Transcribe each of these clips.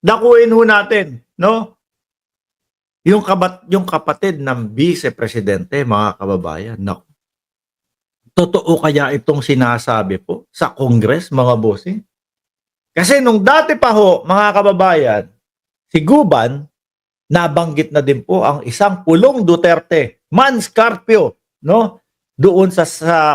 dakuin ho natin, no? Yung kapatid ng Vice Presidente, mga kababayan, no? Totoo kaya itong sinasabi po sa Congress, mga bossing? Kasi nung dati pa ho, mga kababayan, si Guban, nabanggit na din po ang isang Pulong Duterte, Manscarpio, no? Doon sa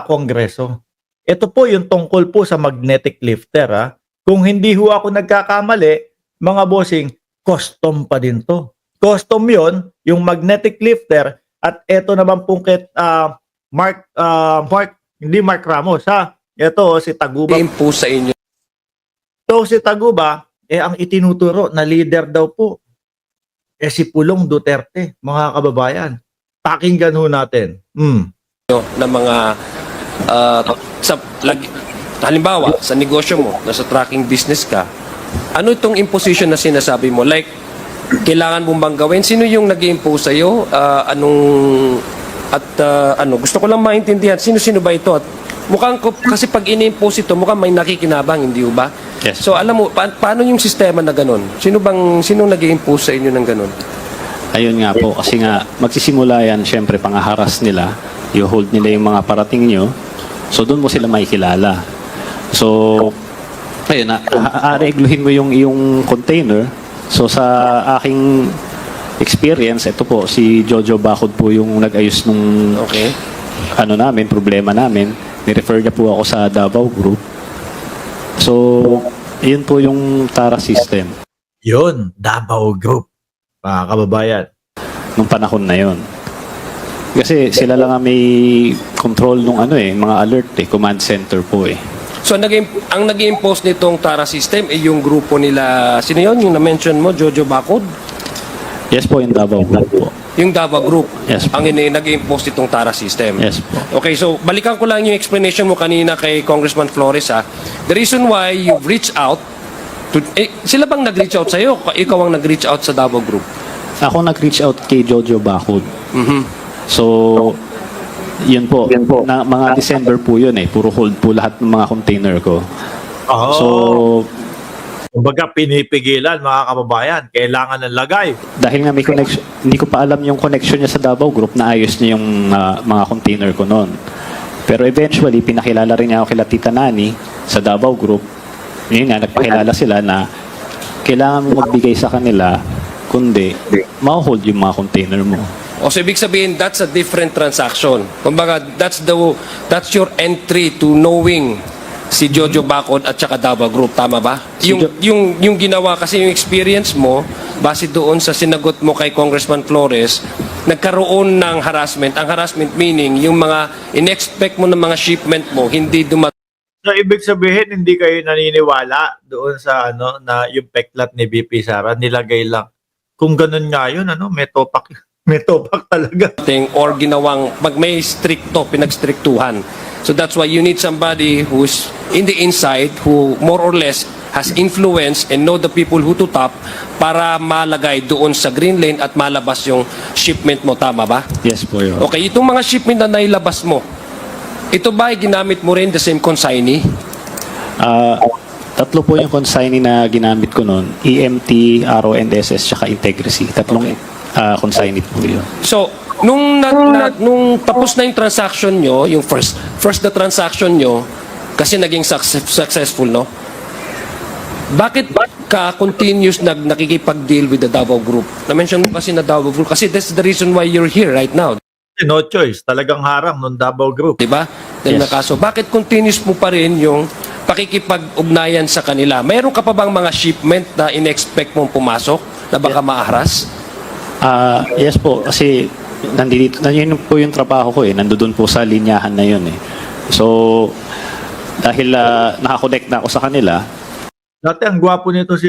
Kongreso. Ito po yung tungkol po sa magnetic lifter, ha? Kung hindi ho ako nagkakamali, mga bossing, custom pa din to. Custom yon, yung magnetic lifter, at ito naman pong Mark Ramos, ha? Ito si Taguba. Po sa inyo. So si Taguba, ang itinuturo na leader daw po, si Pulong Duterte, mga kababayan. Pakinggan ho natin. Na mga halimbawa sa negosyo mo, nasa trucking business ka, ano itong imposition na sinasabi mo? Like, kailangan mong bang gawin? Sino yung nag-i-impose sa'yo? Gusto ko lang maintindihan, sino-sino ba ito? At mukhang kasi pag ini-impose ito, mukhang may nakikinabang, hindi ba? Yes. So alam mo, paano yung sistema na ganun? Sinong nag-i-impose sa inyo ng ganun? Ayun nga po, kasi nga magsisimula yan, syempre pangaharas nila, i-hold nila yung mga parating nyo, so doon mo sila makikilala. So, ayun, aregluhin mo yung iyong container. So sa aking experience, ito po, si Jojo Bacod po yung nag-ayos nung problema namin. Ni-refer niya po ako sa Davao Group. So, yun po yung TARA system. Yun, Davao Group, mga kababayan. Nung panahon na yun. Kasi sila lang ang may control nung mga alert command center po So ang nag-i-impose nitong TARA system ay yung grupo nila, sino yun? Yung na-mention mo, Jojo Bacod? Yes po, yung Davao Group po. Yung Davao Group, Yes po. ang nag-i-impose nitong TARA system. Yes po. Okay, so balikan ko lang yung explanation mo kanina kay Congressman Flores, ha. The reason why you've reached out to, sila bang nag-reach out sa'yo? Ikaw ang nag-reach out sa Davao Group? Ako nag-reach out kay Jojo Bacod. So, yun po. Mga December po yun Puro hold po lahat ng mga container ko. So, kumbaga pinipigilan, mga kababayan. Kailangan ng lagay. dahil nga may connection, hindi ko pa alam yung connection niya sa Davao Group, na ayos niya yung mga container ko noon. Pero eventually, pinakilala rin niya ako kila Tita Nani sa Davao Group. Yun nga, nagpakilala sila na kailangan mo magbigay sa kanila, kundi ma-hold yung mga container mo. O so ibig sabihin, that's a different transaction. Kumbaga, that's your entry to knowing si Jojo Bacod at saka Davao Group, tama ba? Yung ginawa kasi yung experience mo, base doon sa sinagot mo kay Congressman Flores, nagkaroon ng harassment. Ang harassment meaning, yung mga in-expect mo ng mga shipment mo, hindi So, ibig sabihin, hindi kayo naniniwala doon sa na yung peklat ni BP Sara, nilagay lang. Kung ganun nga yun, may topak. May topak talaga. or ginawang may stricto, pinagstriktuhan. So that's why you need somebody who's in the inside, who more or less has influence and know the people who to top para malagay doon sa green lane at malabas yung shipment mo, tama ba? Yes po yun. Okay, itong mga shipment na nailabas mo, ito ba ay ginamit mo rin the same consignee? Tatlo po yung consignee na ginamit ko noon. EMT, RONSS, tsaka Integrity. Tatlong consignee po yun. So, nung tapos na yung transaction nyo, yung first na transaction nyo, kasi naging successful, no? Bakit ka continuous nakikipag-deal with the Davao Group? Na-mention mo kasi na Davao Group, kasi that's the reason why you're here right now. No choice. Talagang harang ng Davao Group. Diba? Dahil Yes. nakaso, bakit continuous mo pa rin yung pakikipag-ugnayan sa kanila? Mayroon ka pa bang mga shipment na in-expect mong pumasok na baka maaharas? Yes po, kasi nandiyan po yung trabaho ko nandoon po sa linyahan na yun So, dahil nakakonect na ako sa kanila. Dati ang gwapo nito si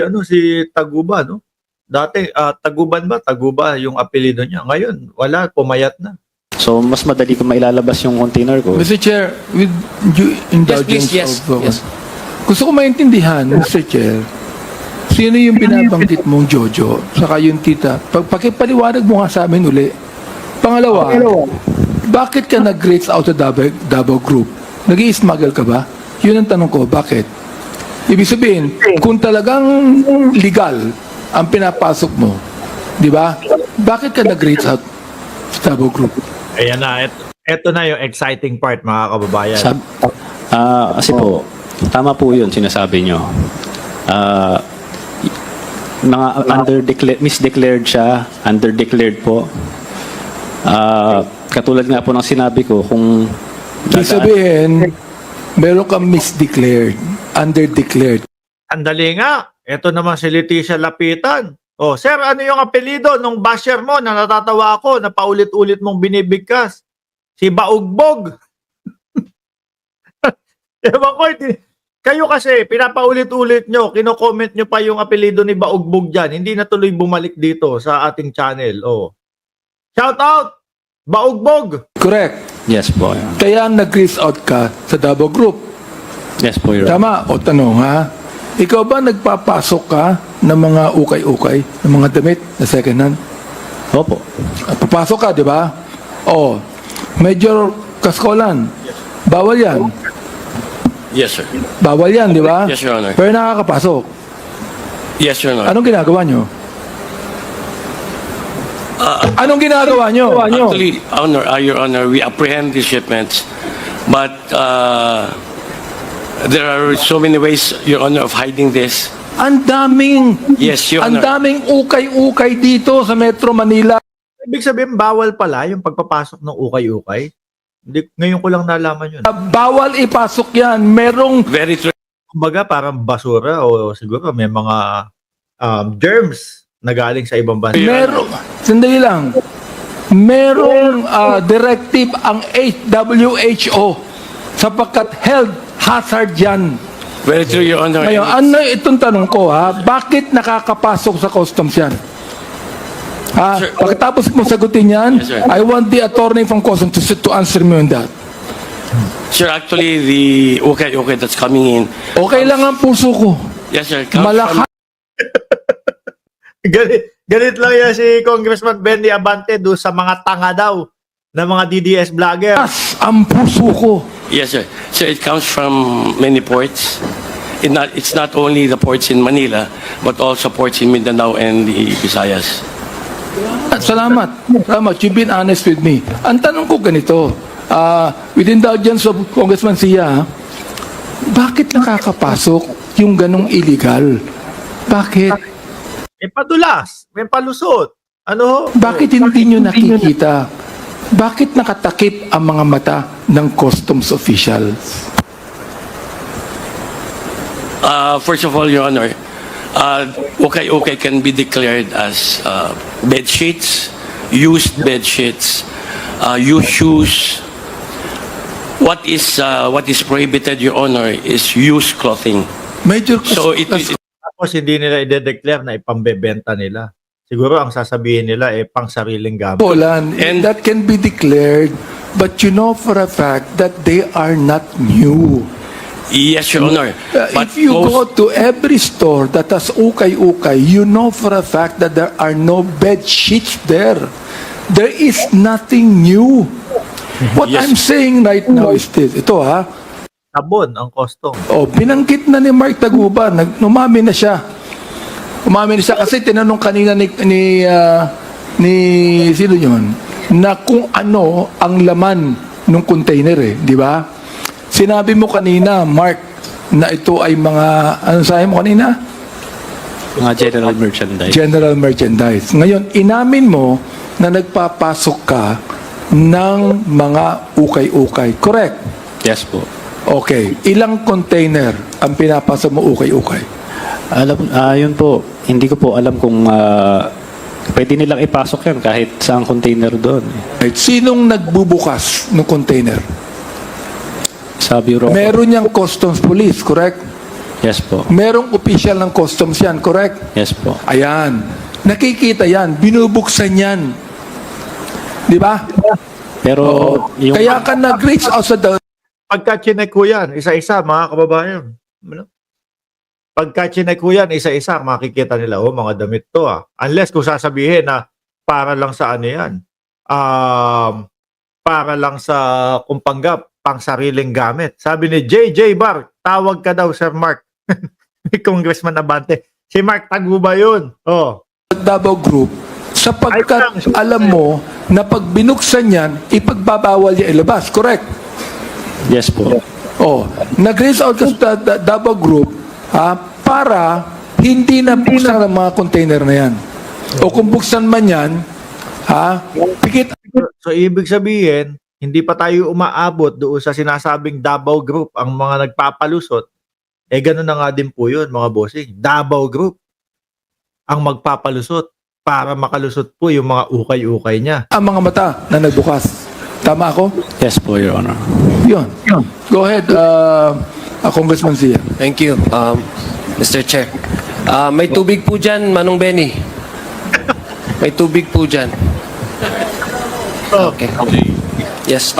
Taguba, no? Dati Taguban ba? Taguba yung apelyido niya. Ngayon, wala, pumayat na. So, mas madali ko mailalabas yung container ko. Mr. Chair, with due indulgence Yes, please, yes, of... yes. Gusto ko maintindihan, Mr. Chair, sino yung binabanggit mong Jojo, saka yung tita. Pakipaliwanag mo nga sa amin uli. Pangalawa, bakit ka nag-reach out sa Davao Group? Nag-i-smuggle ka ba? Yun ang tanong ko, bakit? Ibig sabihin, kung talagang legal ang pinapasok mo, di ba? Bakit ka nag-reach out sa Davao Group? Ayan na, ito na yung exciting part, mga kababayan. Kasi po, tama po yun, sinasabi nyo. Mga misdeclared siya, underdeclared po. Katulad nga po ng sinabi ko, kung Ibig sabihin, meron kang misdeclared, underdeclared. Andali nga, ito naman si Leticia Lapitan. Oh, sir, ano yung apelido nung basher mo na natatawa ako na paulit-ulit mong binibigkas? Si Baugbog. Ewan ko, kayo kasi, pinapaulit-ulit nyo, kino-comment nyo pa yung apelido ni Baugbog dyan. Hindi na tuloy bumalik dito sa ating channel. Oh. Shout out! Baugbog! Correct. yes po. Kaya nag-reach out ka sa Davao Group. Yes po, Your Honor. Tama. O tanong ha, ikaw ba nagpapasok ka ng mga ukay-ukay, ng mga damit na second hand? Opo. Papasok ka, di ba? O, Major Kaskolan, bawal yan. Yes, sir. Bawal yan, di ba? Yes, Your Honor. Pero nakakapasok. Yes, Your Honor. Anong ginagawa nyo? Anong ginagawa nyo? Actually, Your Honor, we apprehend these shipments, but there are so many ways, Your Honor, of hiding this. Ang daming, Yes, Your ang Honor. daming ukay-ukay dito sa Metro Manila. Ibig sabihin, bawal pala yung pagpapasok ng ukay-ukay? Hindi, ngayon ko lang nalaman yun. Bawal ipasok yan. Merong Very true. Kumbaga, parang basura o siguro may mga germs na galing sa ibang bansa. sandali lang. Merong directive ang WHO sapagkat health hazard yan. Very true, Your Honor. Ngayon, ano itong tanong ko ha? Bakit nakakapasok sa customs yan? Ha? Sir. Pagkatapos mo sagutin yan, Yes, sir. I want the attorney from customs to answer me on that. Sir, actually, the okay that's coming in. Okay lang ang puso ko. Yes, sir. comes from- Malakas Galit lang yan si Congressman Benny Abante doon sa mga tanga daw na mga DDS vlogger. ang puso ko. Yes, sir. Sir, it comes from many ports. It's not only the ports in Manila, but also ports in Mindanao and the Visayas. Salamat. Salamat. You've been honest with me. Ang tanong ko ganito, with indulgence of Congressman Sia, bakit nakakapasok yung ganong illegal? Bakit? May padulas, may palusot. Ano? Bakit hindi nyo nakikita? Bakit nakatakip ang mga mata ng customs officials? First of all, Your Honor, okay can be declared as bed sheets, used bed sheets, used shoes. What is prohibited, Your Honor, is used clothing. Major So it Tapos hindi nila i-declare na ipambebenta nila. Siguro ang sasabihin nila pang sariling gamit. Poland, And- that can be declared, but you know for a fact that they are not new. yes, Your Honor. But If you most- go to every store that has ukay-ukay, you know for a fact that there are no bed sheets there. There is nothing new. What Yes. I'm saying right now is this. Ito ha. Sabon ang custom. Oh, binanggit na ni Mark Taguba. Umami na siya. Umami na siya kasi tinanong kanina ni sino yun? Na kung ano ang laman ng container di ba? Sinabi mo kanina, Mark, na ito ay mga, ano sabi mo kanina? Mga general merchandise. General merchandise. Ngayon, inamin mo na nagpapasok ka ng mga ukay-ukay. Correct? Yes po. Okay. Ilang container ang pinapasok mo ukay-ukay? Yun po, hindi ko po alam kung pwede nilang ipasok yan kahit saang container doon. Right. Sinong nagbubukas ng container? Sa Bureau. Meron niyang customs police, correct? Yes po. Merong official ng customs yan, correct? Yes po. Ayan. Nakikita yan. Binubuksan yan. Di ba? Pero yung Kaya ka nag-reach out sa Pagka chinek ko yan, isa-isa, mga kababayan. Ano? Pagka chinek ko yan, isa-isa, makikita nila, mga damit to Unless kung sasabihin na para lang sa ano yan, para lang sa kumpanggap, pang sariling gamit. Sabi ni JJ Bar, tawag ka daw, Sir Mark. Congressman Abante. Si Mark Taguba yun. Oh. Davao Group sapagkat Ay, alam mo na pag binuksan yan, ipagbabawal niya ilabas. Correct? Yes po. Oh, nag-raise out ka sa Davao Group para hindi na buksan ang mga container na yan. O kung buksan man yan, pikit So, ibig sabihin, hindi pa tayo umaabot doon sa sinasabing Davao Group, ang mga nagpapalusot. Ganun na nga din po yun, mga bossing. Davao Group ang magpapalusot para makalusot po yung mga ukay-ukay niya. ang mga mata na nagbukas. Tama ako? Yes po, Your Honor. Yun. Go ahead, Congressman Zia. Thank you, Mr. Chair. May tubig po dyan, Manong Benny. May tubig po dyan. Okay. Yes,